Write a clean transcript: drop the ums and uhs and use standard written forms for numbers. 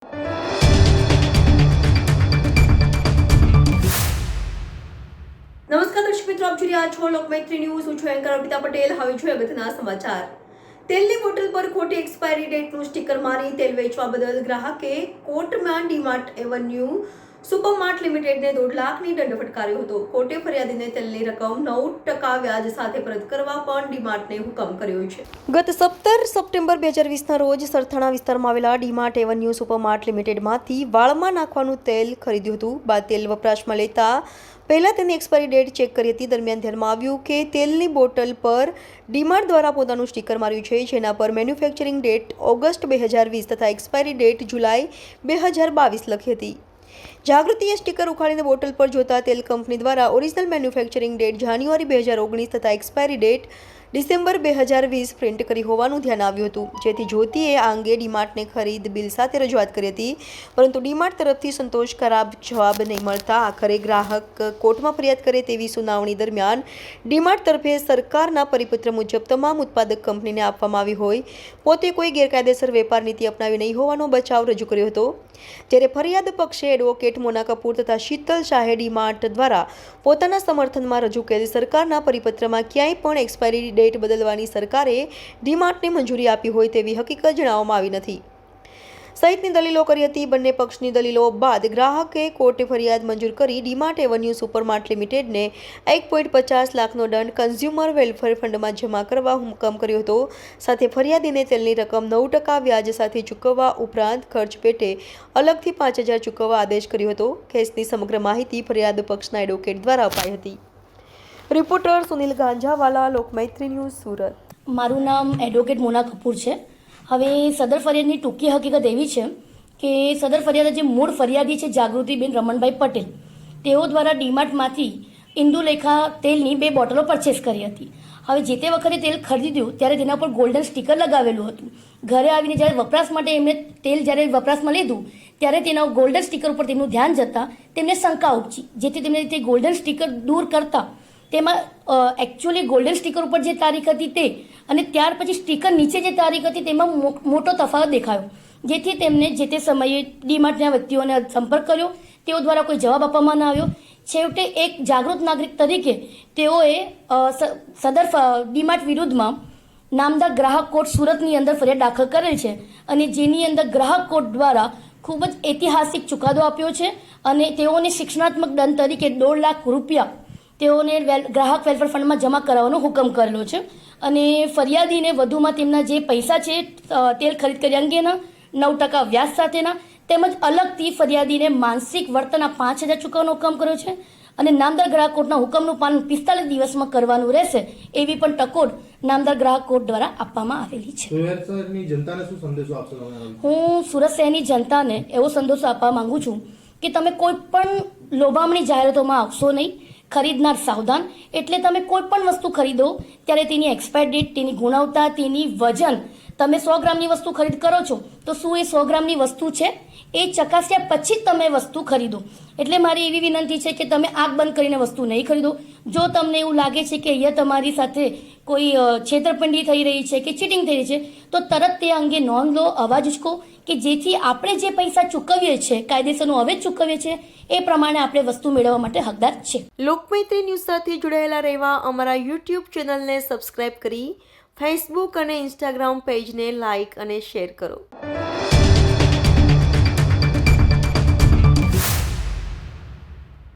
નમસ્કાર દર્શક મિત્રો, આપ જોઈ રહ્યા છો લોકમૈત્રી ન્યૂઝ. હું છું એન્કર અર્પિતા પટેલ. હવે જોઈએ અગત્યના સમાચાર. તેલની બોટલ પર ખોટી એક્સપાયરી ડેટનું સ્ટીકર મારી તેલ વેચવા બદલ ગ્રાહકે કોર્ટમાં ડીમાર્ટ એવન્યુ સુપરમાર્ટ લિમિટેડને 1.5 લાખની દંડ ફટકાર્યો હતો. કોર્ટે ફરિયાદીને તેલની રકમ 9% વ્યાજ સાથે પરત કરવા પણ ડીમાર્ટને હુકમ કર્યો છે. ગત 17 સપ્ટેમ્બર 2020ના રોજ સરથાણા વિસ્તારમાં આવેલા ડીમાર્ટ એવન્યુ સુપરમાર્ટ લિમિટેડમાંથી વાળમાં નાખવાનું તેલ ખરીદ્યું હતું. બાદ તેલ વપરાશમાં લેતા પહેલા તેની એક્સપાયરી ડેટ ચેક કરી હતી. દરમિયાન ધ્યાનમાં આવ્યું કે તેલની બોટલ પર ડીમાર્ટ દ્વારા પોતાનું સ્ટીકર માર્યું છે, જેના પર મેન્યુફેક્ચરિંગ ડેટ ઓગસ્ટ 2020 તથા એક્સપાયરી ડેટ જુલાઈ 2022 લખી હતી. જાગૃતિએ સ્ટીકર ઉખાડીને બોટલ પર જોતા તેલ કંપની દ્વારા ઓરિજિનલ મેન્યુફેક્ચરિંગ ડેટ જાન્યુઆરી 2019 તથા એક્સપાયરી ડેટ ડિસેમ્બર 2020 પ્રિન્ટ કરી હોવાનું ધ્યાન આવ્યું હતું. જેથી જ્યોતિએ આ અંગે ડીમાર્ટને ખરીદ બિલ સાથે રજૂઆત કરી હતી, પરંતુ ડીમાર્ટ તરફથી સંતોષકારક જવાબ નહીં મળતા આખરે ગ્રાહક કોર્ટમાં ફરિયાદ કરે તેવી સુનાવણી દરમિયાન ડીમાર્ટ તરફે સરકારના પરિપત્ર મુજબ તમામ ઉત્પાદક કંપનીને આપવામાં આવી હોય પોતે કોઈ ગેરકાયદેસર વેપાર નીતિ અપનાવી નહીં હોવાનો બચાવ રજૂ કર્યો હતો. જ્યારે ફરિયાદ પક્ષે એડવોકેટ મોના કપૂર તથા શીતલ શાહે ડીમાર્ટ દ્વારા પોતાના સમર્થનમાં રજૂ કરેલ સરકારના પરિપત્રમાં ક્યાંય પણ એક્સપાયરી ડેટ બદલવાની સરકારે ડીમાર્ટને મંજૂરી આપી હોય તેવી હકીકત જણાવવામાં આવી નથી સહિતની દલીલો કરી હતી. બંને પક્ષની દલીલો બાદ ગ્રાહકે કોર્ટે ફરિયાદ મંજૂર કરી ડીમાર્ટ એવન્યુ સુપરમાર્ટ લિમિટેડને 1.50 લાખનો દંડ કન્ઝ્યુમર વેલફેર ફંડમાં જમા કરવા હુકમ કર્યો હતો. સાથે ફરિયાદીને તેલની રકમ 9% વ્યાજ સાથે ચૂકવવા ઉપરાંત ખર્ચ પેટે અલગથી 5,000 ચૂકવવા આદેશ કર્યો હતો. કેસની સમગ્ર માહિતી ફરિયાદ પક્ષના એડવોકેટ દ્વારા અપાઈ હતી. Reporter Sunil Ganjawala, Lokmaitri news, Surat. મારું નામ એડવોકેટ મોના કપૂર છે. હવે સદર ફરિયાદની ટૂંકી હકીકત એવી છે કે સદર ફરિયાદ જે મૂળ ફરિયાદી છે જાગૃતિબેન રમણભાઈ પટેલ, તેઓ દ્વારા ડીમાર્ટમાંથી ઇન્દુલેખા તેલની 2 બોટલો પરચેસ કરી હતી. હવે જે તે વખતે તેલ ખરીદ્યું ત્યારે તેના પર ગોલ્ડન સ્ટીકર લગાવેલું હતું. ઘરે આવીને જ્યારે વપરાશ માટે એમણે તેલ જ્યારે વપરાશમાં લીધું ત્યારે તેના ગોલ્ડન સ્ટીકર ઉપર તેમનું ધ્યાન જતાં તેમને શંકા ઉપજી, જેથી તેમને તે ગોલ્ડન સ્ટીકર દૂર કરતા તેમાં એકચ્યુઅલી ગોલ્ડન સ્ટીકર ઉપર જે તારીખ હતી તે અને ત્યાર પછી સ્ટીકર નીચે જે તારીખ હતી તેમાં મોટો તફાવત દેખાયો, જેથી તેમને જે તે સમયે ડીમાર્ટના વ્યક્તિઓને સંપર્ક કર્યો. તેઓ દ્વારા કોઈ જવાબ આપવામાં ન આવ્યો. છેવટે એક જાગૃત નાગરિક તરીકે તેઓએ સદર ડીમાર્ટ વિરુદ્ધમાં નામદાર ગ્રાહક કોર્ટ સુરતની અંદર ફરિયાદ દાખલ કરેલ છે અને જેની અંદર ગ્રાહક કોર્ટ દ્વારા ખૂબ જ ઐતિહાસિક ચુકાદો આપ્યો છે અને તેઓને શિક્ષણાત્મક દંડ તરીકે 1.5 લાખ રૂપિયા તેઓને ગ્રાહક વેલફેર ફંડમાં જમા કરાવવાનો હુકમ કરેલો છે. અને ફરિયાદીને વધુમાં તેમના જે પૈસા છે તેલ ખરીદ કરી અંગેના 9% વ્યાજ સાથેના તેમજ અલગથી ફરિયાદીને માનસિક વર્તનના 5,000 ચૂકવવાનો હુકમ કર્યો છે અને નામદાર ગ્રાહક કોર્ટના હુકમનું પાલન 45 દિવસમાં કરવાનું રહેશે એવી પણ ટકોર નામદાર ગ્રાહક કોર્ટ દ્વારા આપવામાં આવેલી છે. હું સુરત શહેરની જનતાને એવો સંદેશો આપવા માંગુ છું કે તમે કોઈ પણ લોભામણી જાહેરાતોમાં આવશો નહીં. ખરીદનાર સાવધાન. એટલે તમે કોઈ પણ વસ્તુ ખરીદો ત્યારે તેની એક્સપાયર ડેટ, તેની ગુણવત્તા, તેની વજન, તમે 100 ગ્રામની વસ્તુ ખરીદ કરો છો તો શું એ 100 ગ્રામની વસ્તુ છે એ ચકાસ્યા પછી જ તમે વસ્તુ ખરીદો. એટલે મારી એવી વિનંતી છે કે તમે આંખ બંધ કરીને વસ્તુ નહીં ખરીદો. જો તમને એવું લાગે છે કે અહીંયા તમારી સાથે કોઈ છેતરપિંડી થઈ રહી છે કે ચીટિંગ થઈ રહી છે તો તરત તે અંગે નોંધ લો, અવાજ ઉચકો કે જેથી આપણે જે પૈસા ચૂકવીએ છીએ કાયદેસરનું હવે ચૂકવીએ છીએ એ પ્રમાણે આપણે વસ્તુ મેળવવા માટે હકદાર છે. લોકમૈત્રી ન્યૂઝ સાથે જોડાયેલા રહેવા અમારા યુટ્યુબ ચેનલને સબસ્ક્રાઇબ કરી ફેસબુક અને ઇન્સ્ટાગ્રામ પેજને લાઇક અને શેર કરો.